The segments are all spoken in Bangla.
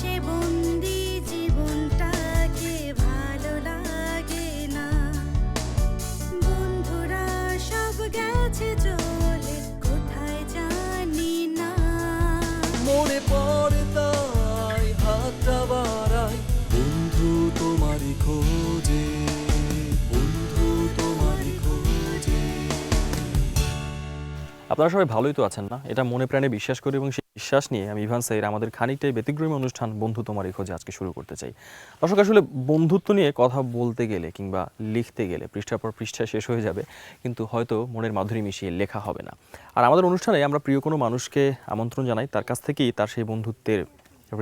দেশে বন্দি জীবনটাকে ভালো লাগে না, বন্ধুরা সব গেছে চলে কোথায় জানি না। মনে পড়ে তাই হাতটা বাড়াই, বন্ধু তোমারই খোঁজে, বন্ধু তোমারই খোঁজে। আপনারা সবাই ভালোই তো আছেন না? এটা মনে প্রাণে বিশ্বাস করি এবং সেই বিশ্বাস নিয়ে আমি ইভান সাইর আমাদের খানিকটাই ব্যতিক্রমী অনুষ্ঠান বন্ধু তোমারই খোঁজে আজকে শুরু করতে চাই। দর্শক, আসলে বন্ধুত্ব নিয়ে কথা বলতে গেলে কিংবা লিখতে গেলে পৃষ্ঠার পর পৃষ্ঠা শেষ হয়ে যাবে, কিন্তু হয়তো মনের মাধুরী মিশিয়ে লেখা হবে না। আর আমাদের অনুষ্ঠানে আমরা প্রিয় কোনো মানুষকে আমন্ত্রণ জানাই, তার কাছ থেকেই তার সেই বন্ধুত্বের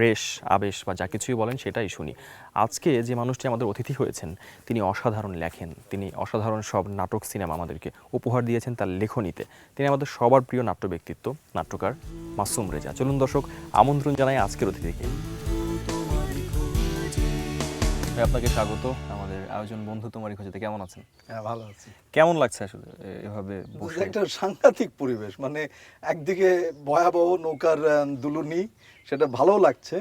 রেশ, আবেশ বা যা কিছুই বলেন সেটাই শুনি। আজকে যে মানুষটি আমাদের অতিথি হয়েছেন তিনি অসাধারণ লেখেন, তিনি অসাধারণ সব নাটক সিনেমা আমাদেরকে উপহার দিয়েছেন তার লেখনীতে। তিনি আমাদের সবার প্রিয় নাট্য ব্যক্তিত্ব, নাট্যকার মাসুম রেজা। চলুন দর্শক, আমন্ত্রণ জানাই আজকের অতিথিকে। ভাই, আপনাকে স্বাগত আমাদের আয়োজন বন্ধু তোমারই খোঁজেতে। কেমন আছেন? হ্যাঁ, ভালো আছি। কেমন লাগছে আসলে এভাবে বসে? একটা সাংঘাতিক পরিবেশ, মানে একদিকে ভয়াবহ নৌকার দুলুনি, সেটা ভালো লাগছে,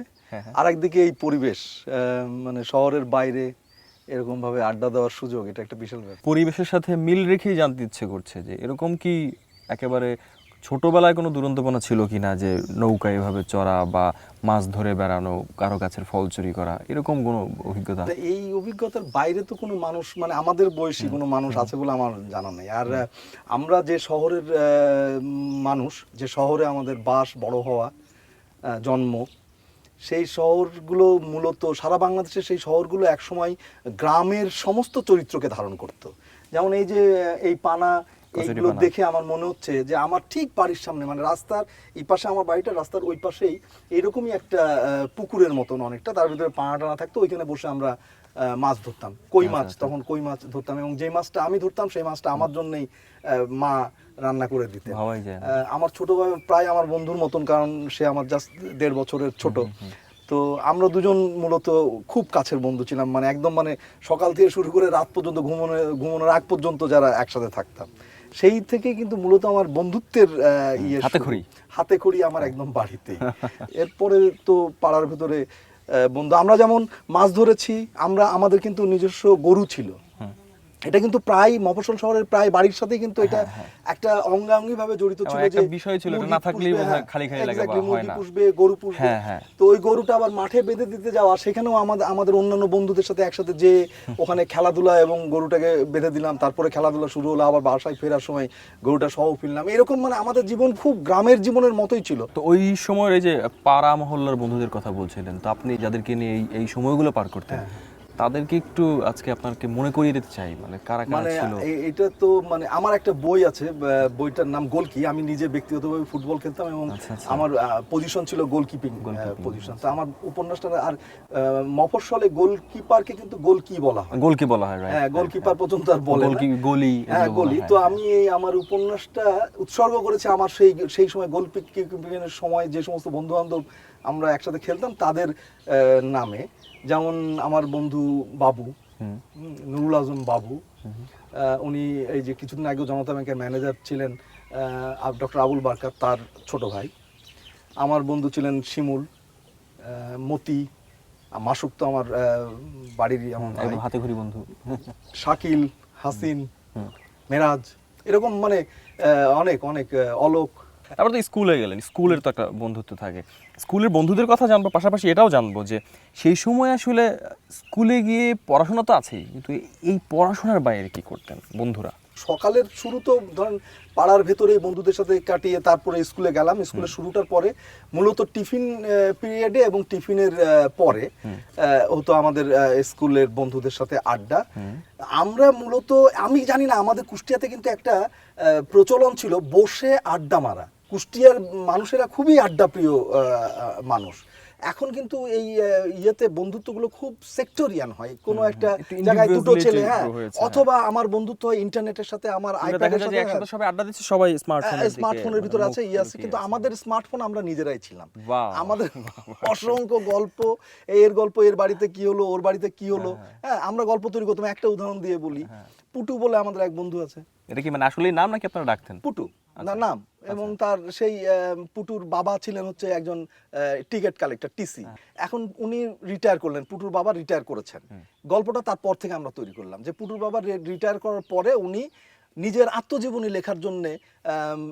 আর একদিকে এই পরিবেশ, মানে শহরের বাইরে এরকম ভাবে আড্ডা দেওয়ার সুযোগ, এটা একটা বিশাল ব্যাপার। পরিবেশের সাথে মিল রেখেই জানতে ইচ্ছে করছে যে এরকম কি একেবারে ছোটবেলায় কোনো দুরন্তপনা ছিল কিনা, যে নৌকা এভাবে চড়া বা মাছ ধরে বেড়ানো, কারো গাছের ফল চুরি করা, এরকম কোনো অভিজ্ঞতা? এই অভিজ্ঞতার বাইরে তো কোনো মানুষ, মানে আমাদের বয়সী কোনো মানুষ আছে বলে আমার জানা নেই। আর আমরা যে শহরের মানুষ, যে শহরে আমাদের বাস, বড় হওয়া, জন্ম, সেই শহরগুলো মূলত সারা বাংলাদেশে সেই শহরগুলো একসময় গ্রামের সমস্ত চরিত্রকে ধারণ করত। যেমন এই যে এই পানা, এইগুলো দেখে আমার মনে হচ্ছে যে আমার ঠিক বাড়ির সামনে, মানে রাস্তার এই পাশে আমার বাড়িটা, রাস্তার ওই পাশেই এরকমই একটা পুকুরের মতন অনেকটা, তার ভিতরে পানা টানা থাকতো, ওইখানে বসে আমরা মাছ ধরতাম, কই মাছ, তখন কই মাছ ধরতাম, এবং যে মাছটা আমি ধরতাম সেই মাছটা আমার জন্যই মা রান্না করে দিতেন। আমার ছোট ভাই প্রায় আমার বন্ধুর মতন, কারণ সে আমার জাস্ট 1.5 বছরের ছোট। তো আমরা দুজন মূলত খুব কাছের বন্ধু ছিলাম, মানে একদম, মানে সকাল থেকে শুরু করে রাত পর্যন্ত, ঘুমানোর আগ পর্যন্ত যারা একসাথে থাকতাম, সেই থেকে কিন্তু মূলত আমার বন্ধুত্বের হাতে খড়ি আমার একদম বাড়িতে। এরপরে তো পাড়ার ভেতরে বন্ধু, আমরা যেমন মাছ ধরেছি, আমাদের কিন্তু নিজস্ব গরু ছিল। এটা কিন্তু প্রায় মফস্বল শহরের প্রায় বাড়ির সাথে কিন্তু এটা একটা অঙ্গাঙ্গি ভাবে জড়িত ছিল, যে বিষয় ছিল, না থাকলেই খালি খালি লাগে বা হয় না, পুষবে, গরু পুষবে। তো ওই গরুটা আবার মাঠে বেঁধে দিতে যাওয়া, সেখানেও আমাদের অন্যান্য বন্ধুদের সাথে একসাথে যে ওখানে খেলাধুলা, এবং গরুটাকে বেঁধে দিলাম, তারপরে খেলাধুলা শুরু হলো, আবার বাসায় ফেরার সময় গরুটা সহ ফিরলাম, এরকম, মানে আমাদের জীবন খুব গ্রামের জীবনের মতোই ছিল। তো ওই সময় এই যে পাড়া মহল্লার বন্ধুদের কথা বলছিলেন, তো আপনি যাদেরকে নিয়ে এই সময়গুলো পার করতেন, তাদেরকে একটু আজকে আপনাকে মনে করিয়ে দিতে চাই, মানে কারা কারা ছিল। এটা তো, মানে আমার একটা বই আছে, বইটার নাম গোলকি। আমি নিজে ব্যক্তিগতভাবে ফুটবল খেলতাম, এবং আমার পজিশন ছিল গোলকিপিং পজিশন। তো আমার উপন্যাসটা, আর মফস্বলে গোলকিপারকে কিন্তু গোলকি বলা হয়, হ্যাঁ, গোলকিপার পর্যন্ত আর বলে না, গলি। তো আমি এই আমার উপন্যাসটা উৎসর্গ করেছি আমার সেই সময় গোলকিপিংয়ের সময় যে সমস্ত বন্ধু বান্ধব আমরা একসাথে খেলতাম তাদের নামে। যেমন আমার বন্ধু বাবু, নুরুল আজম বাবু, উনি এই যে কিছুদিন আগে জনতা ব্যাংকের ম্যানেজার ছিলেন, ডক্টর আবুল বারকাত তার ছোট ভাই। আমার বন্ধু ছিলেন শিমুল, মতি, মাসুক তো আমার বাড়িরই হাতে খড়ি বন্ধু, শাকিল, হাসিন, মেরাজ, এরকম, মানে অনেক অনেক, অলোক। তারপর তো স্কুলে গেলেন, স্কুলের তো একটা বন্ধুত্ব থাকে। স্কুলের বন্ধুদের কথা জানবো, পাশাপাশি এটাও জানবো যে সেই সময় আসলে স্কুলে গিয়ে পড়াশোনা তো আছেই, কিন্তু এই পড়াশোনার বাইরে কি করতেন বন্ধুরা? সকালের শুরু তো ধরেন পাড়ার ভেতরে বন্ধুদের সাথে কাটিয়ে তারপরে স্কুলে গেলাম। স্কুলের শুরুটার পরে মূলত টিফিন পিরিয়ডে এবং টিফিনের পরে হতো আমাদের স্কুলের বন্ধুদের সাথে আড্ডা। আমরা মূলত, আমি জানি না, আমাদের কুষ্টিয়াতে কিন্তু একটা প্রচলন ছিল বসে আড্ডা মারা। কুষ্টিয়ার মানুষেরা খুবই আড্ডা প্রিয় মানুষ। এখন কিন্তু এই ইয়েতে বন্ধুত্বগুলো খুব সেক্টরিয়ান হয়, কোনো একটা জায়গায় দুটো ছেলে, হ্যাঁ, অথবা আমার বন্ধুত্ব হয় ইন্টারনেটের সাথে, আমার আইপ্যাডের সাথে, একসাথে সবাই আড্ডা দিচ্ছে, সবাই স্মার্টফোনের ভিতরে আছে, আছে। কিন্তু আমাদের স্মার্টফোন আমরা নিজেরাই ছিলাম। আমাদের অসংখ্য গল্প, এর গল্প, এর বাড়িতে কি হলো, ওর বাড়িতে কি হলো, হ্যাঁ, আমরা গল্প তৈরি করতাম। একটা উদাহরণ দিয়ে বলি, পুটু বলে আমাদের এক বন্ধু আছে। এটা কি মানে আসলেই নাম নাকি আপনারা ডাকতেন? পুটু। না নাম, এবং তার সেই পুটুর বাবা ছিলেন হচ্ছে একজন টিকিট কালেক্টর, টিসি। এখন উনি রিটায়ার করলেন, পুটুর বাবা রিটায়ার করেছেন। গল্পটা তারপর থেকে আমরা তৈরি করলাম যে পুটুর বাবা রিটায়ার করার পরে উনি নিজের আত্মজীবনী লেখার জন্য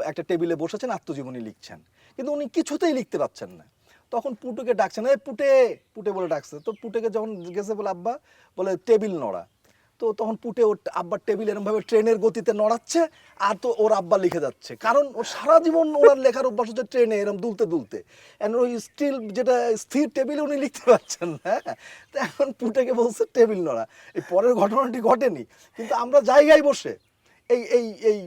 একটা টেবিলে বসেছেন, আত্মজীবনী লিখছেন, কিন্তু উনি কিছুতেই লিখতে পারছেন না। তখন পুটুকে ডাকছেন, এই পুটে পুটে বলে ডাকছে। তো পুটেকে যখন গেছে বলে আব্বা, বলে টেবিল নড়া। তো তখন পুটে ওর আব্বার টেবিল এরকমভাবে ট্রেনের গতিতে নড়াচ্ছে, আর তো ওর আব্বা লিখে যাচ্ছে, কারণ ওর সারা জীবন ওনার লেখার অভ্যাস হচ্ছে ট্রেনে এরকম দুলতে দুলতে, ওই স্টিল যেটা স্থির টেবিলে উনি লিখতে পারছেন না। তো এখন পুটেকে বলছে টেবিল নড়া। এই পরের ঘটনাটি ঘটেনি, কিন্তু আমরা জায়গায় বসে এই এই এই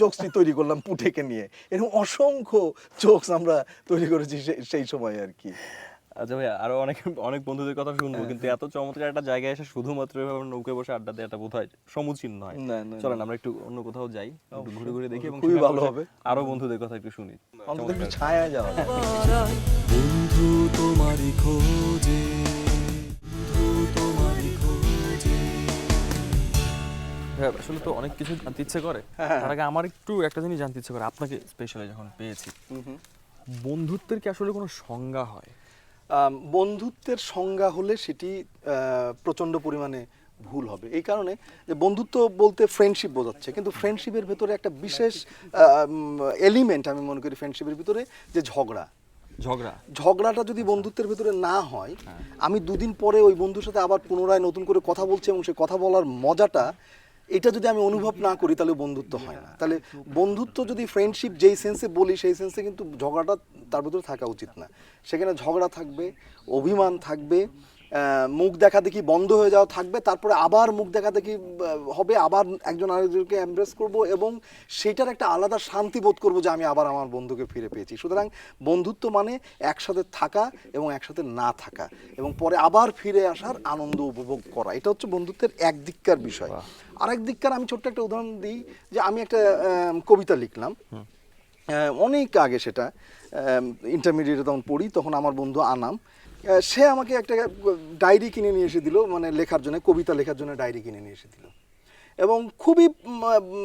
জোকসটি তৈরি করলাম পুটেকে নিয়ে। এরকম অসংখ্য জোকস আমরা তৈরি করেছি সেই সময় আর কি। আচ্ছা ভাই, আরো অনেক অনেক বন্ধুদের কথা শুনবো, কিন্তু এত চমৎকার একটা জায়গায় এসে শুধুমাত্র এভাবে নৌকায় বসে আড্ডা দেওয়াটা বোধহয় সমুচীন নয়। চলেন আমরা একটু অন্য কোথাও যাই, একটু ঘুরে ঘুরে দেখি, এবং খুবই সেখানে ভালো বসে হবে। আরো বন্ধুদের কথা একটু শুনি। অন্তত একটু ছায়া যাওয়া যায়। বন্ধু তোমারই খোঁজে, বন্ধু তোমারই খোঁজে। হ্যাঁ, আসলে তো অনেক কিছু জানতে ইচ্ছে করে। তার আগে আমার একটু একটা জিনিস জানতে ইচ্ছে করে, আপনাকে স্পেশালি যখন পেয়েছি, বন্ধুত্বের কি আসলে কোনো সংজ্ঞা হয়? বন্ধুত্বের সংজ্ঞা হলে সেটি প্রচণ্ড পরিমাণে ভুল হবে, এই কারণে যে বন্ধুত্ব বলতে ফ্রেন্ডশিপ বোঝাচ্ছে, কিন্তু ফ্রেন্ডশিপের ভেতরে একটা বিশেষ এলিমেন্ট আমি মনে করি ফ্রেন্ডশিপের ভিতরে, যে ঝগড়াটা যদি বন্ধুত্বের ভিতরে না হয়, আমি দুদিন পরে ওই বন্ধুর সাথে আবার পুনরায় নতুন করে কথা বলছি, এবং সে কথা বলার মজাটা এটা যদি আমি অনুভব না করি, তাহলে বন্ধুত্ব হয় না। তাহলে বন্ধুত্ব যদি ফ্রেন্ডশিপ যেই সেন্সে বলি, সেই সেন্সে কিন্তু ঝগড়াটা তার ভিতরে থাকা উচিত না। সেখানে ঝগড়া থাকবে, অভিমান থাকবে, মুখ দেখা দেখি বন্ধ হয়ে যাওয়া থাকবে, তারপরে আবার মুখ দেখা দেখি হবে, আবার একজন আরেকজনকে এমব্রেস করব, এবং সেটার একটা আলাদা শান্তি বোধ করবো যে আমি আবার আমার বন্ধুকে ফিরে পেয়েছি। সুতরাং বন্ধুত্ব মানে একসাথে থাকা এবং একসাথে না থাকা, এবং পরে আবার ফিরে আসার আনন্দ উপভোগ করা, এটা হচ্ছে বন্ধুত্বের এক দিককার বিষয়। আরেক দিককার আমি ছোট্ট একটা উদাহরণ দিই, যে আমি একটা কবিতা লিখলাম অনেক আগে, সেটা ইন্টারমিডিয়েটে তখন পড়ি, তখন আমার বন্ধু আনাম, সে আমাকে একটা ডায়েরি কিনে নিয়ে এসে দিল, মানে লেখার জন্য, কবিতা লেখার জন্য ডায়েরি কিনে নিয়ে এসে দিল। এবং খুবই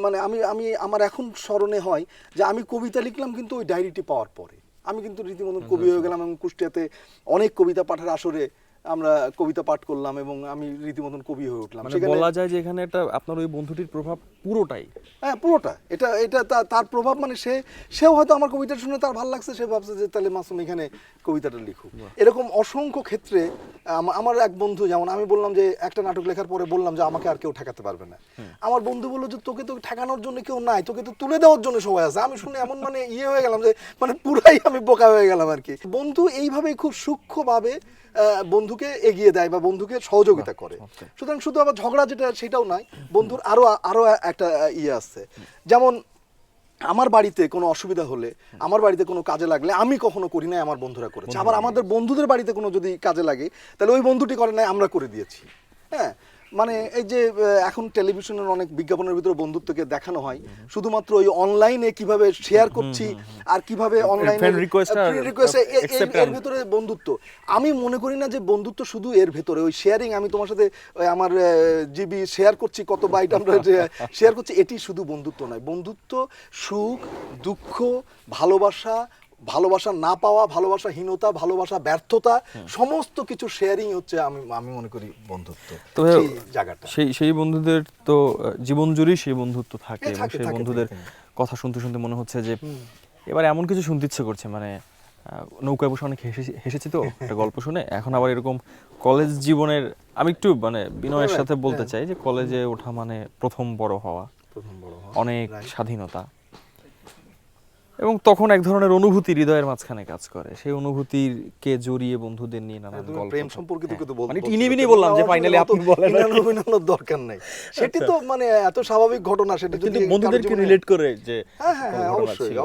মানে আমি আমার এখন স্মরণে হয় যে আমি কবিতা লিখলাম, কিন্তু ওই ডায়েরিটি পাওয়ার পরে আমি কিন্তু রীতিমতো কবি হয়ে গেলাম, এবং কুষ্টিয়াতে অনেক কবিতা পাঠের আসরে আমরা কবিতা পাঠ করলাম, এবং আমি রীতিমতন কবি হয়ে উঠলাম। মানে বলা যায় যে এখানে একটা আপনার ওই বন্ধুটির প্রভাব পুরোটাই, হ্যাঁ পুরোটা, এটা তার প্রভাব, মানে সেও হয়তো আমার কবিতা শুনে তার ভালো লাগছে, সে ভাবছে যে তাহলে মাসুম এখানে কবিতাটা লিখুক। এরকম অসংখ্য ক্ষেত্রে আমার এক বন্ধু, যেমন আমি বললাম যে একটা নাটক লেখার পরে বললাম যে আমাকে আর কেউ ঠেকাতে পারবে না, আমার বন্ধু বললো যে তোকে তো ঠেকানোর জন্য কেউ নাই, তোকে তো তুলে দেওয়ার জন্য সবাই আছে। আমি শুনে এমন মানে হয়ে গেলাম যে মানে পুরাই আমি বোকা হয়ে গেলাম আর কি। বন্ধু এইভাবেই খুব সূক্ষ্মভাবে বন্ধুকে এগিয়ে দেয় বা বন্ধুকে সহযোগিতা করে। সুতরাং শুধু আবার ঝগড়া যেটা সেটাও নয়, বন্ধুর আরো একটা আছে, যেমন আমার বাড়িতে কোনো অসুবিধা হলে, আমার বাড়িতে কোনো কাজে লাগলে আমি কখনো করি নাই, আমার বন্ধুরা করেছে। আবার আমাদের বন্ধুদের বাড়িতে কোনো যদি কাজে লাগে, তাহলে ওই বন্ধুটি করে নাই, আমরা করে দিয়েছি। হ্যাঁ, মানে এই যে এখন টেলিভিশনের অনেক বিজ্ঞাপনের ভিতরে বন্ধুত্বকে দেখানো হয় শুধুমাত্র ওই অনলাইনে কিভাবে শেয়ার করছি আর কিভাবে অনলাইনে এর ভিতরে বন্ধুত্ব। আমি মনে করি না যে বন্ধুত্ব শুধু এর ভেতরে, ওই শেয়ারিং, আমি তোমার সাথে আমার জিবি শেয়ার করছি, কত বাইট আমরা শেয়ার করছি, এটি শুধু বন্ধুত্ব নয়। বন্ধুত্ব সুখ, দুঃখ, ভালোবাসা না পাওয়া, ভালোবাসাহীনতা, ভালোবাসা ব্যর্থতা, সমস্ত কিছু শেয়ারিং হচ্ছে আমি মনে করি বন্ধুত্ব। তো সেই জায়গাটা, সেই বন্ধুদের তো জীবন জুড়েই সেই বন্ধুত্ব থাকে, এবং সেই বন্ধুদের কথা শুনতে শুনতে মনে হচ্ছে যে এবার এমন কিছু শুনতে ইচ্ছে করছে, মানে নৌকায় বসে অনেক হেসেছি তো একটা গল্প শুনে। এখন আবার এরকম কলেজ জীবনের, আমি একটু মানে বিনয়ের সাথে বলতে চাই যে কলেজে ওঠা মানে প্রথম বড় হওয়া, অনেক স্বাধীনতা, এবং তখন এক ধরনের অনুভূতি হৃদয়ের মাঝখানে কাজ করে। সেই অনুভূতিকে জড়িয়ে বন্ধুদের নিয়ে নানান গল্প, প্রেম সম্পর্কিত কিছু বলতে, মানে টিনিবিনি বললাম যে ফাইনালি আপনি বলেন, অভিনয়ের দরকার নাই, সেটি তো মানে এত স্বাভাবিক ঘটনা, সেটা যদি বন্ধুদেরকে রিলেট করে যে হ্যাঁ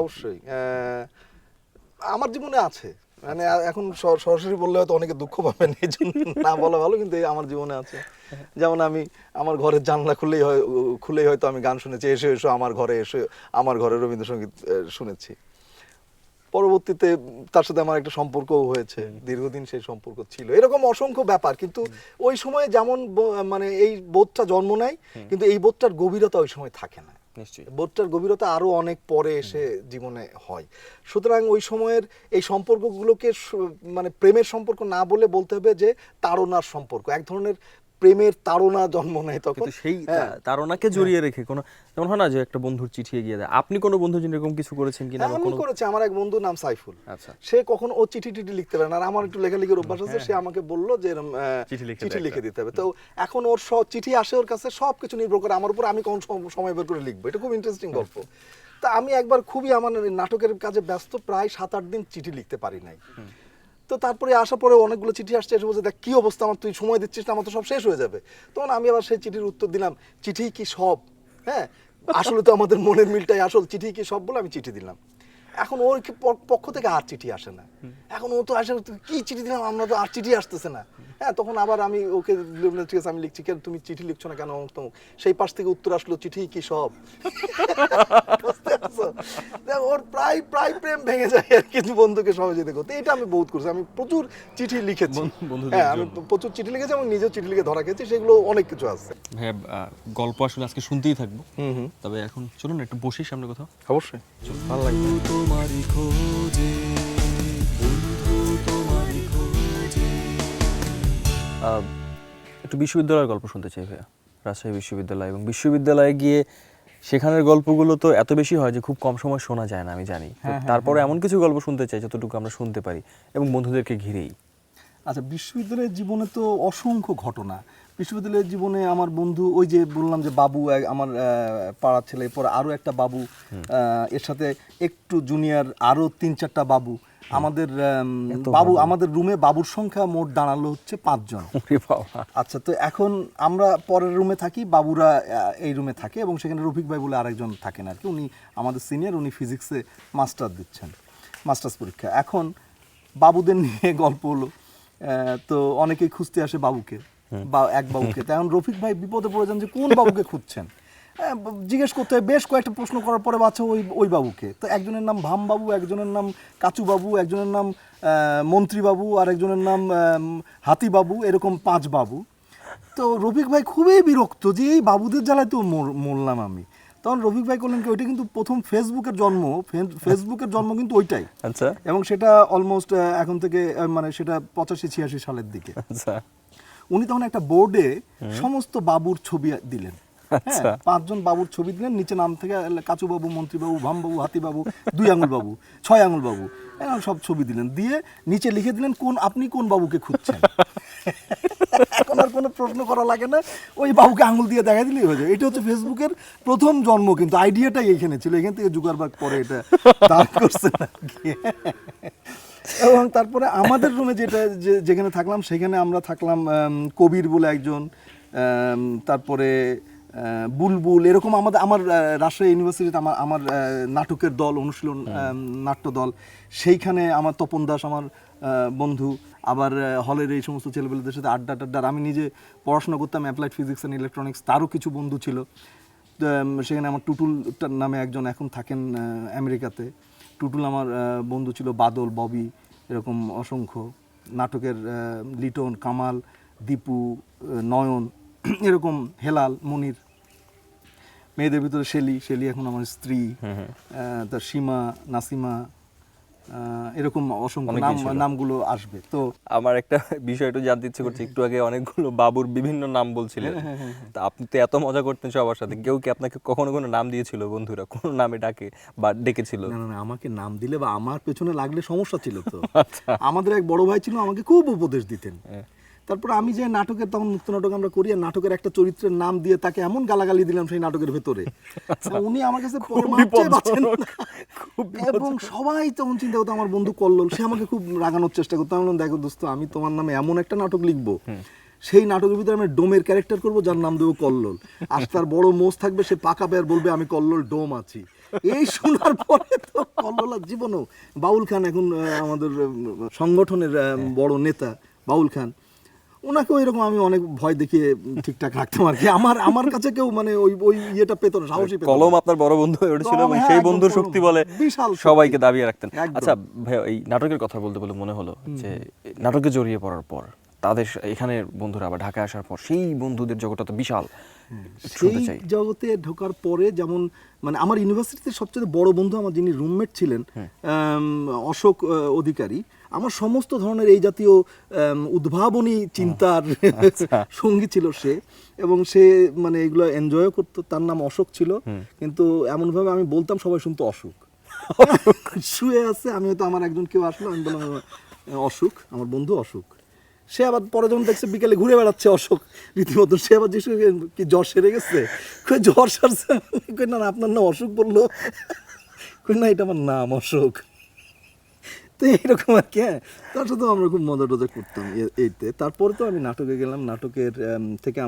অবশ্যই আমার জীবনে আছে। মানে এখন সরাসরি বললে হয়তো অনেকে দুঃখ পাবেন, এই জন্য না বলা ভালো, কিন্তু আমার জীবনে আছে। যেমন আমি আমার ঘরের জানলা খুলেই হয়তো আমি গান শুনেছি, এসো আমার ঘরে, আমার ঘরে রবীন্দ্রসঙ্গীত শুনেছি। পরবর্তীতে তার সাথে আমার একটা সম্পর্কও হয়েছে, দীর্ঘদিন সেই সম্পর্ক ছিল। এরকম অসংখ্য ব্যাপার, কিন্তু ওই সময় যেমন মানে এই বোধটা জন্ম নেয়, কিন্তু এই বোধটার গভীরতা ওই সময় থাকে না। নিশ্চয়ই। বোধটার গভীরতা আরো অনেক পরে এসে জীবনে হয়। সুতরাং ওই সময়ের এই সম্পর্কগুলোকে মানে প্রেমের সম্পর্ক না বলে বলতে হবে যে তাড়নার সম্পর্ক, এক ধরনের প্রেমের তাড়না জন্ম নেয় তখন। কিন্তু সেই হ্যাঁ। তাড়নাকে জড়িয়ে রেখে কোনো, যেমন হয় না যে একটা বন্ধুর চিঠি এগিয়ে দেয়, আপনি কোনো বন্ধুর জন্য এরকম কিছু করেছেন কিনা? হ্যাঁ, আমি করেছি। আমার এক বন্ধু নাম সাইফুল, আচ্ছা। সে কখনো ও চিঠি টিঠি লিখতে পারে না, আর আমার একটু লেখালেখির অভ্যাস আছে। সে আমাকে বললো যে এরম, চিঠি লিখে দিতে হবে। তো এখন ওর সব চিঠি আসে ওর কাছে, সবকিছু নির্ভর করে আমার উপর, আমি কখন সময় বের করে লিখবো। এটা খুব ইন্টারেস্টিং গল্প। তা আমি একবার খুবই আমার নাটকের কাজে ব্যস্ত, প্রায় 7-8 দিন চিঠি লিখতে পারি নাই। তো তারপরে আসার পরে অনেকগুলো চিঠি আসছে, এসে বলছে দেখ কি অবস্থা আমার, তুই সময় দিচ্ছিস না, আমার তো সব শেষ হয়ে যাবে। তখন আমি আবার সেই চিঠির উত্তর দিলাম, চিঠি কি সব? হ্যাঁ, আসলে তো আমাদের মনের মিলটাই আসল, চিঠি কি সব বলে আমি চিঠি দিলাম। এখন ওর পক্ষ থেকে আর চিঠি আসে না। এখন ও তো আসে না, কি চিঠি দিলাম, আমরা তো আর চিঠি আসতেছে না। হ্যাঁ, তখন আবার আমি ওকে ঠিক আছে আমি লিখছি, কেন তুমি চিঠি লিখছো না কেন? সেই পাশ থেকে উত্তর আসলো, চিঠি কি সব? ওর প্রায় প্রায় প্রেম ভেঙে যায় আর কিছু বন্ধুকে সহযোগিতা করতে। এটা আমি বহুত করছি, আমি প্রচুর চিঠি লিখেছি। হ্যাঁ, আমি প্রচুর চিঠি লিখেছি এবং নিজেও চিঠি লিখে ধরা খেয়েছি, সেগুলো অনেক কিছু আছে। হ্যাঁ, গল্প আসলে আজকে শুনতেই থাকবো। তবে এখন চলুন একটু বসি সামনে কোথাও। অবশ্যই ভালো লাগবে। তোমারই খোঁজে, বন্ধু তোমারই খোঁজে। একটু বিশ্ববিদ্যালয়ের গল্প শুনতে চাই ভাইয়া। রাজশাহী বিশ্ববিদ্যালয়, এবং বিশ্ববিদ্যালয়ে গিয়ে সেখানের গল্পগুলো তো এত বেশি হয় যে খুব কম সময় শোনা যায় না, আমি জানি। তারপরে এমন কিছু গল্প শুনতে চাই যতটুকু আমরা শুনতে পারি, এবং বন্ধুদেরকে ঘিরেই। আচ্ছা, বিশ্ববিদ্যালয়ের জীবনে তো অসংখ্য ঘটনা। বিশ্ববিদ্যালয়ের জীবনে আমার বন্ধু, ওই যে বললাম যে বাবু আমার পাড়ার ছেলে, এরপর আরও একটা বাবু, এর সাথে একটু জুনিয়র আরও 3-4টা বাবু। আমাদের বাবু, আমাদের রুমে বাবুর সংখ্যা মোট দাঁড়ালো হচ্ছে 5 জন। আচ্ছা, তো এখন আমরা পরের রুমে থাকি, বাবুরা এই রুমে থাকে, এবং সেখানে রফিক ভাই বলে আরেকজন থাকেন আর কি, উনি আমাদের সিনিয়র, উনি ফিজিক্সে মাস্টার দিচ্ছেন, মাস্টার্স পরীক্ষা। এখন বাবুদের নিয়ে গল্প হলো, তো অনেকেই খুঁজতে আসে বাবুকে, বা এক বাবুকে। তখন রফিক ভাই বিপদে পড়ে যান যে কোন বাবুকে খুঁজছেন। জিজ্ঞেস করতে হয়, বেশ কয়েকটা প্রশ্ন করার পরে বাচ্চা ওই বাবুকে। তো একজনের নাম ভাম বাবু, একজনের নাম কাচু বাবু, একজনের নাম মন্ত্রী বাবু, আর একজনের নাম হাতি বাবু, এরকম 5 বাবু। তো রফিক ভাই খুবই বিরক্ত যে এই বাবুদের জ্বালায় তো মরলাম আমি। তখন রফিক ভাই করলেন কি, ওইটা কিন্তু প্রথম ফেসবুকের জন্ম কিন্তু ওইটাই। আচ্ছা। এবং সেটা অলমোস্ট এখন থেকে মানে সেটা 85-86 সালের দিকে। আচ্ছা। উনি তখন একটা বোর্ডে সমস্ত বাবুর ছবি দিলেন। হ্যাঁ, 5 জন বাবুর ছবি দিলেন, নিচে নাম থেকে কাচু বাবু, মন্ত্রী বাবু, ভাম বাবু, হাতি বাবু, 2 আঙুল বাবু, 6 আঙুল বাবু, সব ছবি দিলেন। দিয়ে নিচে লিখে দিলেন আপনি কোন বাবুকে খুঁজছেন। এখন আর কোনো প্রশ্ন করা লাগে না, ওই বাবুকে আঙুল দিয়ে দেখা দিলেই হয়ে যায়। এটা হচ্ছে ফেসবুকের প্রথম জন্ম, কিন্তু আইডিয়াটাই এইখানে ছিল। এখান থেকে জুকারবার্গ পরে এটা দান করছে না। এবং তারপরে আমাদের রুমে যেখানে থাকলাম, সেখানে আমরা থাকলাম কবির বলে একজন, তারপরে বুলবুল, এরকম আমার রাজশাহী ইউনিভার্সিটিতে আমার নাটকের দল, অনুশীলন নাট্য দল, সেইখানে আমার তপন দাস আমার বন্ধু, আবার হলের এই সমস্ত ছেলেপেলেদের সাথে আড্ডা। আমি নিজে পড়াশোনা করতাম অ্যাপ্লাইড ফিজিক্স অ্যান্ড ইলেকট্রনিক্স, তারও কিছু বন্ধু ছিল। সেখানে আমার টুটুল নামে একজন এখন থাকেন আমেরিকাতে, টুটুল আমার বন্ধু ছিল, বাদল, ববি, এরকম অসংখ্য। নাটকের লিটন, কামাল, দীপু, নয়ন, এরকম হেলাল, মনির। মেয়েদের ভিতরে শেলি এখন আমার স্ত্রী, তার সীমা, নাসিমা, এরকম অসংখ্য নামগুলো আসবে। তো আমার একটা বিষয় একটু জানতে ইচ্ছে করছে, একটু আগে অনেকগুলো বাবুর বিভিন্ন নাম বলছিলেন, তা আপনি তো এত মজা করতেন সবার সাথে, কেউ কি আপনাকে কখনো কোনো নাম দিয়েছিল? বন্ধুরা কোনো নামে ডাকে বা ডেকেছিল? না, আমাকে নাম দিলে বা আমার পেছনে লাগলে সমস্যা ছিল তো। আমাদের এক বড় ভাই ছিল, আমাকে খুব উপদেশ দিতেন। তারপর আমি যে নাটকের, তখন মুক্ত নাটক আমরা করি, আর নাটকের একটা চরিত্রের নাম দিয়ে তাকে এমন গালাগালি দিলাম সেই নাটকের ভেতরে, উনি আমার কাছে এবং সবাই তখন চিন্তা করতো আমার বন্ধু কল্লোল, সে আমাকে খুব রাগানোর চেষ্টা করতো। আমি বললাম, দেখো দোস্ত, আমি তোমার নামে এমন একটা নাটক লিখবো, সেই নাটকের ভিতরে আমি ডোমের ক্যারেক্টার করবো, যার নাম দেবো কল্লোল, আর তার বড় মোষ থাকবে, সে পাকা পেয়ার বলবে আমি কল্লোল ডোম আছি। এই শোনার পরে তো কল্লোল আর জীবনও, বাউল খান এখন আমাদের সংগঠনের বড় নেতা, বাউল খান, ওনাকেও এরকম আমি অনেক ভয় দেখিয়ে ঠিকঠাক রাখতাম আর কি। আমার কাছে কেউ মানে ওই ইয়েটা পেত না, সাহসী পেত না। কলম আপনার বড় বন্ধু হয়ে উঠেছিল, এবং সেই বন্ধুর শক্তি বলে সবাইকে দাবিয়ে রাখতেন। আচ্ছা ভাই, এই নাটকের কথা বলতে বলে মনে হলো যে নাটকে জড়িয়ে পড়ার পর তাদের এখানে বন্ধুরা আবার ঢাকায় আসার পর সেই বন্ধুদের জগৎটা তো বিশাল, একটু সেই শুনতে চাই। জগতে ঢোকার পরে যেমন মানে আমার ইউনিভার্সিটিতে সবচেয়ে বড় বন্ধু আমার যিনি রুমমেট ছিলেন অশোক অধিকারী, আমার সমস্ত ধরনের এই জাতীয় উদ্ভাবনী চিন্তার সঙ্গী ছিল সে, এবং সে মানে এগুলো এনজয়ও করতো। তার নাম অশোক ছিল, কিন্তু এমনভাবে আমি বলতাম সবাই শুনতো অশোক। শুয়ে আছে, আমি হয়তো আমার একজন কেউ আসলো, আমি বললাম অশোক, আমার বন্ধু অশোক। সে আবার পরে যখন দেখছে বিকেলে ঘুরে বেড়াচ্ছে অশোক রীতিমতো, সে আবার জিজ্ঞেস করে, কি জ্বর সেরে গেছে? কই জ্বর সারছে? কই না না, আপনার নাম অশোক বললো। কই না, এটা আমার নাম অশোক। তো এইরকম আর কি। হ্যাঁ, তার সাথেও আমরা খুব মজা টজা করতাম এইতে। তারপরে তো আমি নাটকে গেলাম, নাটকের থেকে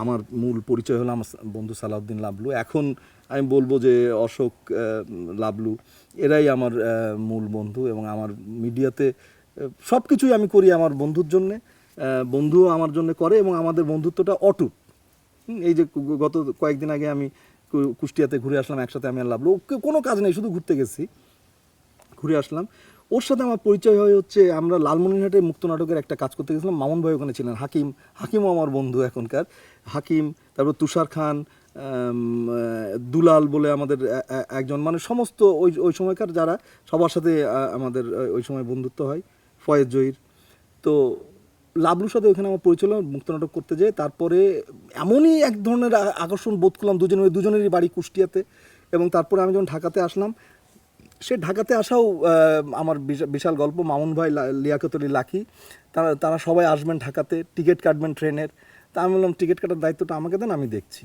আমার মূল পরিচয় হলো আমার বন্ধু সালাউদ্দিন লাবলু। এখন আমি বলবো যে অশোক, লাবলু এরাই আমার মূল বন্ধু, এবং আমার মিডিয়াতে সব কিছুই আমি করি আমার বন্ধুর জন্যে, বন্ধুও আমার জন্য করে, এবং আমাদের বন্ধুত্বটা অটুট। এই যে গত কয়েকদিন আগে আমি কুষ্টিয়াতে ঘুরে আসলাম একসাথে, আমি আর লাবলু, কোনো কাজ নেই, শুধু ঘুরতে গেছি, ঘুরে আসলাম। ওর সাথে আমার পরিচয় হয় হচ্ছে আমরা লালমনিরহাটে মুক্ত নাটকের একটা কাজ করতে গেছিলাম, মামুন ভাই ওখানে ছিলেন, হাকিমও আমার বন্ধু এখনকার, হাকিম, তারপর তুষার খান, দুলাল বলে আমাদের একজন, মানে সমস্ত ওই সময়কার যারা, সবার সাথে আমাদের ওই সময় বন্ধুত্ব হয়, ফয়েজ জহির। তো লাবলুর সাথে ওইখানে আমার পরিচয় হলো মুক্ত নাটক করতে যেয়ে। তারপরে এমনই এক ধরনের আকর্ষণ বোধ করলাম দুজনেরই বাড়ি কুষ্টিয়াতে, এবং তারপরে আমি যখন ঢাকাতে আসলাম, সে ঢাকাতে আসাও আমার বিশাল গল্প। মামুন ভাই, লিয়াকত আলী লাকি, তারা সবাই আসবেন ঢাকাতে, টিকিট কাটবেন ট্রেনের। তা আমি বললাম টিকিট কাটার দায়িত্বটা আমাকে দেন, আমি দেখছি।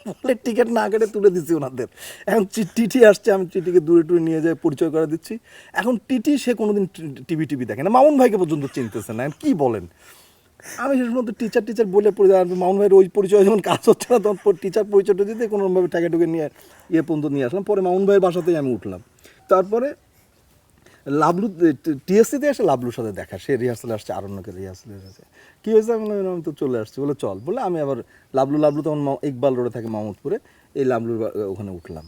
বলে টিকিট না কেটে তুলে দিচ্ছি ওনাদের। এখন টিটি আসছে, আমি টিটিকে দূরে টুরে নিয়ে যাই, পরিচয় করে দিচ্ছি। এখন টিটি সে কোনোদিন টিভি দেখে না, মামুন ভাইকে পর্যন্ত চিনতেছে না, কি বলেন। আমি শেষ পর্যন্ত টিচার বলে মামুন ভাইয়ের ওই পরিচয় যখন কাজ হচ্ছে না, তখন টিচার পরিচয়টা দিতে কোনোভাবে টাকা টুকে নিয়ে পর্যন্ত নিয়ে আসলাম। পরে মামুন ভাইয়ের বাসাতেই আমি উঠলাম। তারপরে লাবলু টিএসসিতে এসে লাবলুর সাথে দেখা, সে রিহার্সালে আসছে, আরণ্যকের রিহার্সালে এসেছে। কী হয়েছে? আমি তো চলে আসছি। বলে চল, বলে আমি আবার লাবলু তখন ইকবাল রোডে থাকে মাহমুদপুরে, এই লাবলুর ওখানে উঠলাম।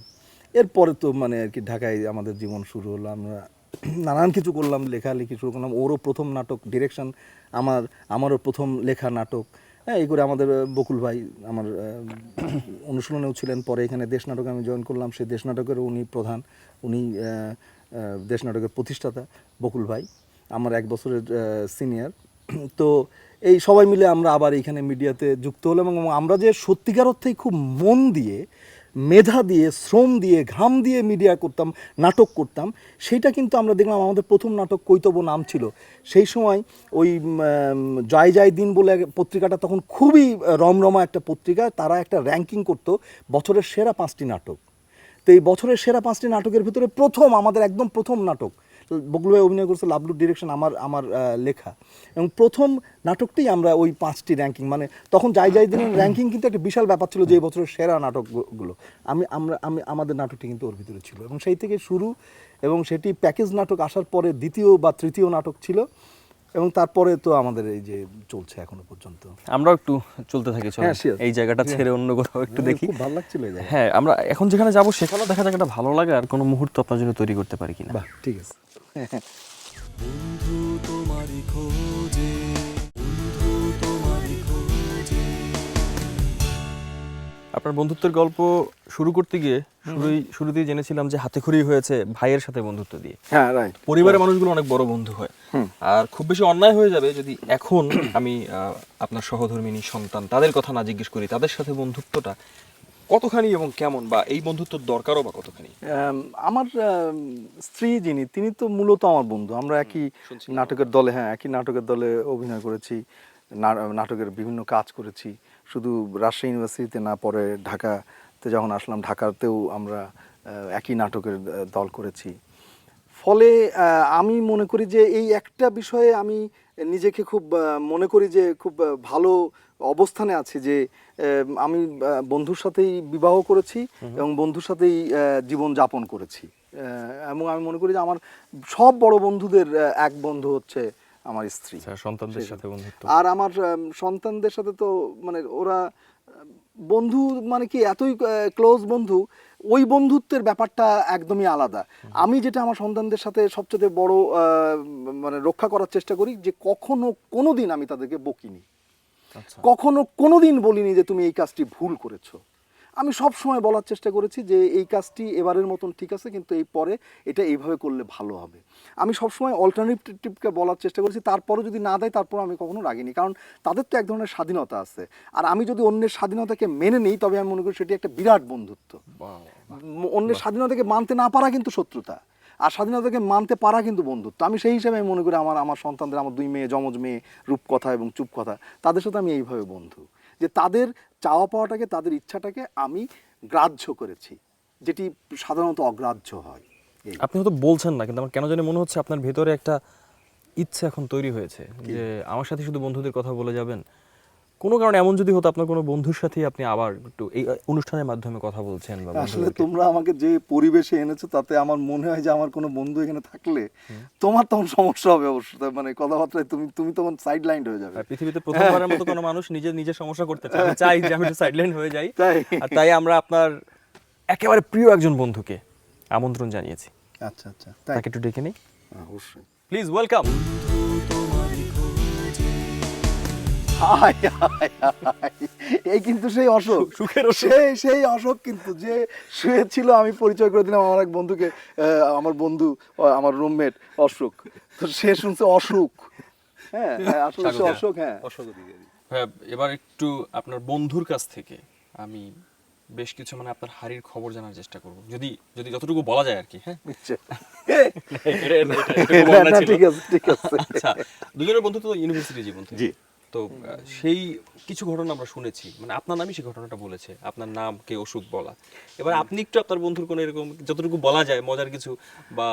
এরপরে তো মানে আর কি ঢাকায় আমাদের জীবন শুরু হলো, আমরা নানান কিছু করলাম, লেখালেখি শুরু করলাম। ওরও প্রথম নাটক ডিরেকশন, আমারও প্রথম লেখা নাটক। হ্যাঁ, এই করে আমাদের বকুল ভাই আমার অনুশীলনেও ছিলেন। পরে এখানে দেশ নাটকে আমি জয়েন করলাম, সেই দেশ নাটকেরও উনি প্রধান, উনি দেশ নাটকের প্রতিষ্ঠাতা বকুল ভাই, আমার 1 বছরের সিনিয়র। তো এই সবাই মিলে আমরা আবার এখানে মিডিয়াতে যুক্ত হলাম, এবং আমরা যে সত্যিকার অর্থেই খুব মন দিয়ে, মেধা দিয়ে, শ্রম দিয়ে, ঘাম দিয়ে মিডিয়া করতাম, নাটক করতাম, সেটা কিন্তু আমরা দেখলাম। আমাদের প্রথম নাটক কৈতব নাম ছিল। সেই সময় ওই জয় দিন বলে পত্রিকাটা তখন খুবই রমরমা একটা পত্রিকা, তারা একটা র্যাঙ্কিং করতো বছরের সেরা 5টি নাটক। তো এই বছরের সেরা 5টি নাটকের ভিতরে আমাদের একদম প্রথম নাটক, বকুল ভাই অভিনয় করছে, লাবলুর ডিরেকশন, আমার লেখা, এবং প্রথম নাটকটাই আমরা ওই 5টি র্যাঙ্কিং, মানে তখন যাই দিনের র্যাঙ্কিং কিন্তু একটা বিশাল ব্যাপার ছিল, যে এই বছরের সেরা নাটকগুলো আমাদের নাটকটি কিন্তু ওর ভিতরে ছিল, এবং সেই থেকে শুরু। এবং সেটি প্যাকেজ নাটক আসার পরে দ্বিতীয় বা তৃতীয় নাটক ছিল, এবং তারপরে তো আমাদের এই যে চলছে এখনো পর্যন্ত। আমরাও একটু চলতে থাকি, চলো হ্যাঁ, sure. এই জায়গাটা ছেড়ে অন্য কোথাও একটু দেখি। খুব ভালো লাগছিল এই জায়গায়। হ্যাঁ, আমরা এখন যেখানে যাবো সেখানেও দেখা যাক একটা ভালো লাগে আর কোনো মুহূর্ত আপনার জন্য তৈরি করতে পারি কিনা। বাহ, ঠিক আছে। বন্ধু তোমারই খোঁজে, বন্ধু তোমারই খোঁজে। আপনার বন্ধুত্বের গল্প শুরু করতে গিয়ে শুরুতেই জেনেছিলাম যে হাতেখড়ি হয়েছে ভাইয়ের সাথে বন্ধুত্ব দিয়ে। হ্যাঁ, রাইট। পরিবারের মানুষগুলো অনেক বড় বন্ধু হয়, আর খুব বেশি অন্যায় হয়ে যাবে যদি এখন আমি আপনার সহধর্মিনী সন্তান তাদের কথা না জিজ্ঞেস করি, তাদের সাথে বন্ধুত্বটা কতখানি এবং কেমন, বা এই বন্ধুত্বর দরকারও বা কতখানি। আমার স্ত্রী যিনি, তিনি তো মূলত আমার বন্ধু। আমরা একই নাটকের দলে অভিনয় করেছি, নাটকের বিভিন্ন কাজ করেছি, শুধু রাজশাহী ইউনিভার্সিটিতে না, পরে ঢাকাতে যখন আসলাম, ঢাকাতেও আমরা একই নাটকের দল করেছি। ফলে আমি মনে করি যে এই একটা বিষয়ে আমি নিজেকে খুব মনে করি যে খুব ভালো অবস্থানে আছি, যে আমি বন্ধুর সাথেই বিবাহ করেছি এবং বন্ধুর সাথেই জীবন যাপন করেছি, এবং আমি মনে করি যে আমার সব বড় বন্ধুদের এক বন্ধু হচ্ছে আমার স্ত্রী, সন্তানদের সাথে বন্ধুত্ব। আর আমার সন্তানদের সাথে তো মানে ওরা বন্ধু মানে কি এতই ক্লোজ বন্ধু, ওই বন্ধুত্বের ব্যাপারটা একদমই আলাদা। আমি যেটা আমার সন্তানদের সাথে সবচেয়ে বড় মানে রক্ষা করার চেষ্টা করি যে কখনো কোনোদিন আমি তাদেরকে বকিনি, আচ্ছা কখনো কোনোদিন বলিনি যে তুমি এই কাজটি ভুল করেছো। আমি সব সময় বলার চেষ্টা করেছি যে এই কাজটি এবারের মতন ঠিক আছে, কিন্তু এই পরে এটা এইভাবে করলে ভালো হবে। আমি সবসময় অল্টারনেটিভকে বলার চেষ্টা করেছি, তারপরও যদি না দেয় তারপর আমি কখনো রাগিনি, কারণ তাদের তো এক ধরনের স্বাধীনতা আছে। আর আমি যদি অন্যের স্বাধীনতাকে মেনে নিই তবে আমি মনে করি সেটি একটা বিরাট বন্ধুত্ব। অন্যের স্বাধীনতাকে মানতে না পারা কিন্তু শত্রুতা, আর স্বাধীনতাকে মানতে পারা কিন্তু বন্ধুত্ব। আমি সেই হিসাবে আমি মনে করি আমার সন্তানদের, আমার 2 মেয়ে, যমজ মেয়ে, রূপকথা এবং চুপকথা, তাদের সাথে আমি এইভাবে বন্ধু, যে তাদের চাওয়া পাওয়াটাকে, তাদের ইচ্ছাটাকে আমি গ্রাহ্য করেছি, যেটি সাধারণত অগ্রাহ্য হয়। এই। আপনি হয়তো বলছেন না, কিন্তু আমার কেন জানি মনে হচ্ছে আপনার ভেতরে একটা ইচ্ছে এখন তৈরি হয়েছে যে আমার সাথে শুধু বন্ধুদের কথা বলে যাবেন। কোনো কারণে এমন যদি হতো আপনার কোনো বন্ধুর সাথে আপনি আবার একটু এই অনুষ্ঠানের মাধ্যমে কথা বলছেন বা আসলে বন্ধুদেরকে- তোমরা আমাকে যে পরিবেশে এনেছো তাতে আমার মনে হয় যে আমার কোনো বন্ধু এখানে থাকলে তোমার তখন সমস্যা হবে অবশ্যই, মানে কথাবার্তায় তুমি তখন সাইড লাইন হয়ে যাবে। আর পৃথিবীতে প্রথমবারের মতো কোনো মানুষ নিজের সমস্যা করতে চায়, আমি চাই যে আমি একটু সাইডলাইন হয়ে যাই। তাই? আর তাই আমরা আপনার একেবারে প্রিয় একজন বন্ধুকে আমন্ত্রণ জানিয়েছি, আচ্ছা আচ্ছা, তাই তাকে একটু ডেকে নিই। অবশ্যই। Please welcome. High high high, এই কিন্তু সেই অশোক, সুখের অশোক। সেই অশোক কিন্তু যে শুয়েছিল। আমি পরিচয় করে দিলাম আমার এক বন্ধুকে, আমার বন্ধু, আমার রুমমেট অশোক। তো সে শুনছে অসুখ। হ্যাঁ আসলে সে স্বাগত। অশোক। হ্যাঁ অশোক অধিকারী। ভাইয়া, এবার একটু আপনার বন্ধুর কাছ থেকে আমি বেশ কিছু মানে আপনার হাড়ির খবর জানার চেষ্টা করব, যদি যতটুকু বলা যায় আর কি। হ্যাঁ নিশ্চয়। এটুকু বলা না, ছিল। ঠিক আছে ঠিক আছে। আচ্ছা, দুজনের বন্ধু তো ইউনিভার্সিটি জীবন থেকে। জি। তো সেই কিছু ঘটনা আমরা শুনেছি, মানে আপনার নামই সেই ঘটনাটা বলেছে, আপনার নাম কে অসুখ বলা। এবার আপনি একটু আপনার বন্ধুর কোনো এরকম যতটুকু বলা যায় মজার কিছু বা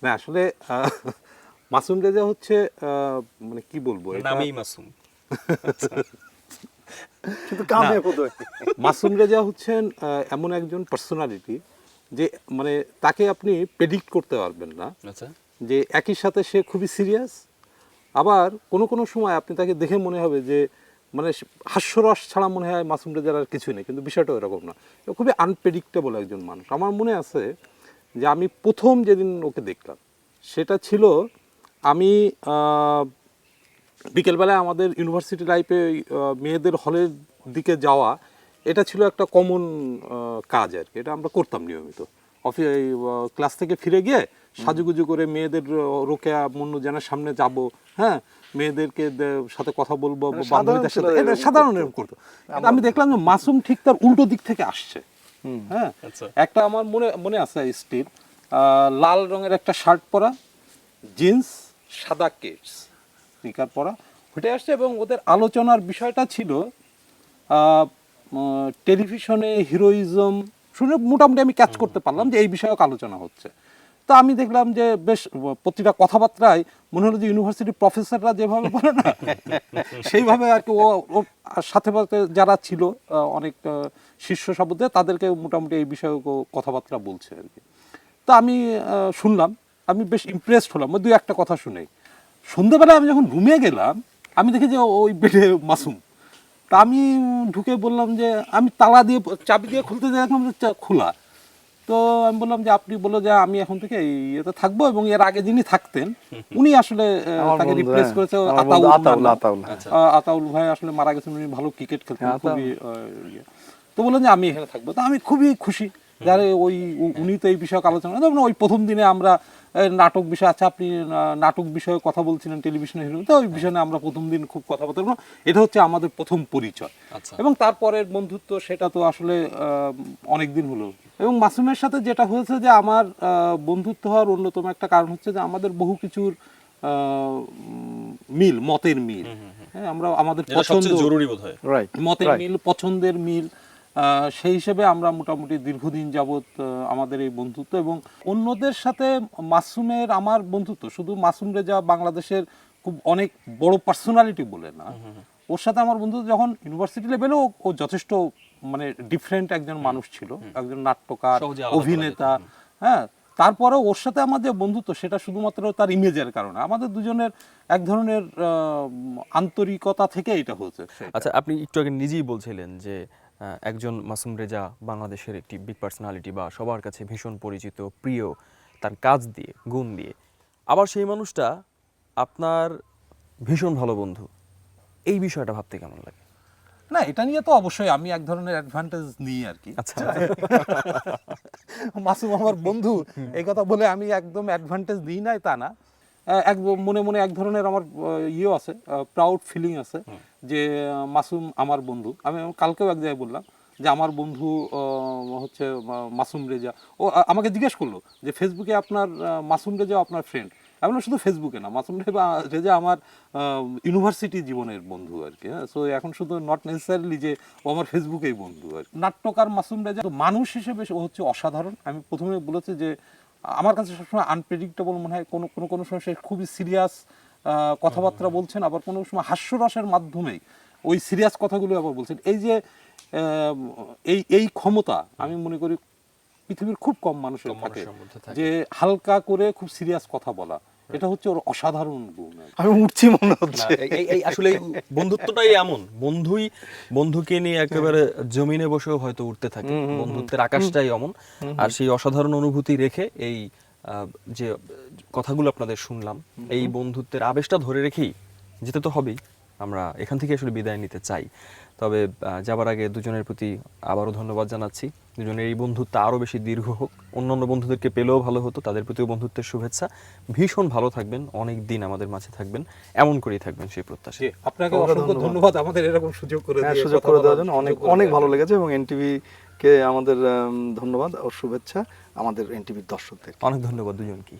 না আসলে মাসুম রেজা হচ্ছে মানে কি বলবো, এটা নামেই মাসুম। কিন্তু কামে বোধহয়। মাসুম রেজা হচ্ছেন এমন একজন পার্সোনালিটি যে মানে তাকে আপনি প্রেডিক্ট করতে পারবেন না, আচ্ছা যে একই সাথে সে খুবই সিরিয়াস, আবার কোনো সময় আপনি তাকে দেখে মনে হবে যে মানে হাস্যরস ছাড়া মনে হয় মাসুম রেজার আর কিছুই নেই, কিন্তু বিষয়টা এরকম না। ও খুবই আনপ্রেডিক্টেবল একজন মানুষ। আমার মনে আছে যে আমি প্রথম যেদিন ওকে দেখলাম সেটা ছিল আমি বিকেলবেলায় আমাদের ইউনিভার্সিটি লাইফে মেয়েদের হলের দিকে যাওয়া, এটা ছিল একটা কমন কাজ আর কি, এটা আমরা করতাম নিয়মিত। ক্লাস থেকে ফিরে গিয়ে সাজুগুজু করে মেয়েদের রোকেয়া মুন্নুজানের সামনে যাব, হ্যাঁ, মেয়েদেরকে সাথে কথা বলবো, মানে বান্ধবীদের সাথে, সাধারণ এটা ছিল, সাধারণ এরকম করতো। কিন্তু আমি দেখলাম যে মাসুম ঠিক তার উল্টো দিক থেকে আসছে। হ্যাঁ, আচ্ছা। একটা আমার মনে আছে স্টিল লাল রঙের একটা শার্ট পরা, জিন্স, সাদা কেটস, স্নিকার পরা, হেঁটে আসছে এবং ওদের আলোচনার বিষয়টা ছিল টেলিভিশনে হিরোইজম। শুনে মোটামুটি আমি ক্যাচ করতে পারলাম যে এই বিষয়ক আলোচনা হচ্ছে। তো আমি দেখলাম যে বেশ প্রতিটা কথাবার্তায় মনে হলো যে ইউনিভার্সিটির প্রফেসররা যেভাবে বলে না সেইভাবে আর কি ওর সাথে সাথে যারা ছিল অনেক শীর্ষ শব্দে তাদেরকে মোটামুটি এই বিষয়ে কথাবার্তা বলছে আর কি। তো আমি শুনলাম, আমি বেশ ইমপ্রেসড হলাম ওই 2-1টা কথা শুনে। সন্ধ্যাবেলা আমি যখন রুমে গেলাম আমি দেখি যে ওই বেডে মাসুম। তা আমি ঢুকে বললাম যে আমি তালা দিয়ে চাবি দিয়ে খুলতে দেখলাম যে খোলা। তো আমি বললাম যে আপনি বললো যে আমি এখন থেকে এই ইয়েতে থাকবো, এবং এর আগে যিনি থাকতেন উনি আসলে আমার তাকে বন্ধু, রিপ্লেস হ্যাঁ। করেছে আমার বন্ধু আতাউল। আতাউল। আতাউল ভাই আসলে মারা গেছেন, উনি ভালো ক্রিকেট খেলতেন, হ্যাঁ, খুবই ইয়ে। তো বললেন যে আমি এখানে থাকবো। তো আমি খুবই খুশি, যারে উনি তো এই বিষয়ে আলোচনা, যেমন ওই প্রথম দিনে আমরা নাটক বিষয়, আচ্ছা আপনি নাটক বিষয়ে কথা বলছিলেন, টেলিভিশনে হিরো, তো ওই বিষয়ে আমরা প্রথম দিন খুব কথাবার্তা বললাম। এটা হচ্ছে আমাদের প্রথম পরিচয়। আচ্ছা। এবং তারপরের বন্ধুত্ব সেটা তো আসলে অনেক দিন হলো। এবং মাসুমের সাথে যেটা হয়েছে যে আমার বন্ধুত্ব হওয়ার অন্যতম একটা কারণ হচ্ছে যে আমাদের বহু কিছুর মিল, মতের মিল। হ্যাঁ, আমরা আমাদের যেটা পছন্দ, সবচেয়ে জরুরি বোধহয়। রাইট, মতের মিল, পছন্দের মিল, সেই হিসেবে আমরা মোটামুটি দীর্ঘদিন যাবৎ আমাদের এই বন্ধুত্ব। এবং অন্যদের সাথে মাসুমের আমার বন্ধুত্ব শুধু মাসুম রেজা বাংলাদেশের খুব অনেক বড় পার্সোনালিটি বলে না, ওর সাথে আমার বন্ধুত্ব যখন ইউনিভার্সিটি লেভেলেও ও যথেষ্ট মানে ডিফারেন্ট একজন মানুষ ছিল, একজন নাট্যকার, সহজে আলাদা করা অভিনেতা। হ্যাঁ, তারপরেও ওর সাথে আমাদের বন্ধুত্ব সেটা শুধুমাত্র তার ইমেজের কারণে, আমাদের দুজনের এক ধরনের আন্তরিকতা থেকে এটা হচ্ছে। আচ্ছা, আপনি একটু আগে নিজেই বলছিলেন যে একজন মাসুম রেজা বাংলাদেশের একটি বিগ পার্সোনালিটি বা সবার কাছে ভীষণ পরিচিত, প্রিয়, তার কাজ দিয়ে, গুণ দিয়ে। আবার সেই মানুষটা আপনার ভীষণ ভালো বন্ধু, এই বিষয়টা ভাবতে কেমন লাগে? না, এটা নিয়ে তো অবশ্যই আমি এক ধরনের অ্যাডভান্টেজ নিই আর কি। আচ্ছা। মাসুম আমার বন্ধু এই কথা বলে আমি একদম অ্যাডভান্টেজ নিই নাই তা না। এক মনে মনে এক ধরনের আমার ইয়েও আছে, প্রাউড ফিলিং আছে যে মাসুম আমার বন্ধু। আমি কালকেও এক জায়গায় বললাম যে আমার বন্ধু হচ্ছে মাসুম রেজা। ও আমাকে জিজ্ঞেস করলো যে ফেসবুকে আপনার মাসুম রেজা আপনার ফ্রেন্ড। আমি বললাম শুধু ফেসবুকে না, মাসুম রেজা আমার ইউনিভার্সিটি জীবনের বন্ধু আর কি। হ্যাঁ, সো এখন শুধু নট নেসেসারিলি যে ও আমার ফেসবুকেই বন্ধু আর কি। নাট্যকার মাসুম রেজা তো মানুষ হিসেবে ও হচ্ছে অসাধারণ। আমি প্রথমে বলেছি যে আমার কাছে সবসময় আনপ্রেডিক্টেবল মনে হয়। কোনো সময় সে খুবই সিরিয়াস কথাবার্তা বলছেন, আবার কোনো সময় হাস্যরসের মাধ্যমেই ওই সিরিয়াস কথাগুলো আবার বলছেন। এই যে এই ক্ষমতা আমি মনে করি পৃথিবীর খুব কম মানুষের থাকে, যে হালকা করে খুব সিরিয়াস কথা বলা। এটা হচ্ছে ওর অসাধারণ গুণ। আমি উঠছি মনে হচ্ছে। এই আসলে বন্ধুত্বটাই এমন, বন্ধুকে নিয়ে একেবারে জমিনে বসেও হয়তো উঠতে থাকে। বন্ধুত্বের আকাশটাই এমন। আর সেই অসাধারণ অনুভূতি রেখে এই যে কথাগুলো আপনাদের শুনলাম, এই বন্ধুত্বের আবেশটা ধরে রেখেই যেতে তো হবেই। আমরা এখান থেকে আসলে বিদায় নিতে চাই। তবে যাবার আগে দুজনের প্রতি আবারও ধন্যবাদ জানাচ্ছি। দুজনের এই বন্ধুত্ব আরও বেশি দীর্ঘ হোক, অন্যান্য বন্ধুদেরকে পেলেও ভালো হতো, তাদের প্রতিও বন্ধুত্বের শুভেচ্ছা। ভীষণ ভালো থাকবেন, অনেক দিন আমাদের মাঝে থাকবেন, এমন করেই থাকবেন সেই প্রত্যাশা। আপনাকে অসংখ্য ধন্যবাদ আমাদের এরকম সুযোগ করে দেওয়ার জন্য। অনেক ভালো লেগেছে এবং এনটিভি কে আমাদের ধন্যবাদ ও শুভেচ্ছা আমাদের এনটিভির দর্শকদের। অনেক ধন্যবাদ দুজনকে।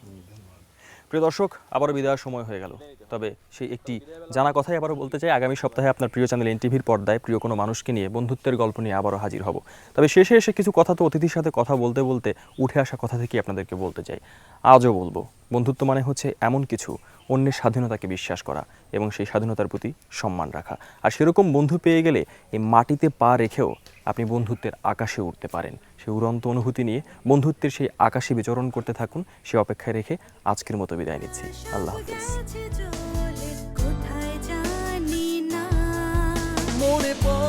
প্রিয় দর্শক, আবারও বিদায়ের সময় হয়ে গেল। তবে সেই একটি জানা কথাই আবারও বলতে চাই, আগামী সপ্তাহে আপনার প্রিয় চ্যানেল এনটিভির পর্দায় প্রিয় কোনো মানুষকে নিয়ে বন্ধুত্বের গল্প নিয়ে আবারও হাজির হব। তবে শেষে এসে কিছু কথা তো অতিথির সাথে কথা বলতে বলতে উঠে আসা কথা থেকেই আপনাদেরকে বলতে চাই। আজও বলবো, বন্ধুত্ব মানে হচ্ছে এমন কিছু, অন্যের স্বাধীনতাকে বিশ্বাস করা এবং সেই স্বাধীনতার প্রতি সম্মান রাখা। আর সেরকম বন্ধু পেয়ে গেলে এই মাটিতে পা রেখেও আপনি বন্ধুত্বের আকাশে উঠতে পারেন। সেই উড়ন্ত অনুভূতি নিয়ে বন্ধুত্বের সেই আকাশে বিচরণ করতে থাকুন। সে অপেক্ষায় রেখে আজকের মতো বিদায় নিচ্ছি। আল্লাহ হাফেজ। কোথায় জানি না মনে পড়ে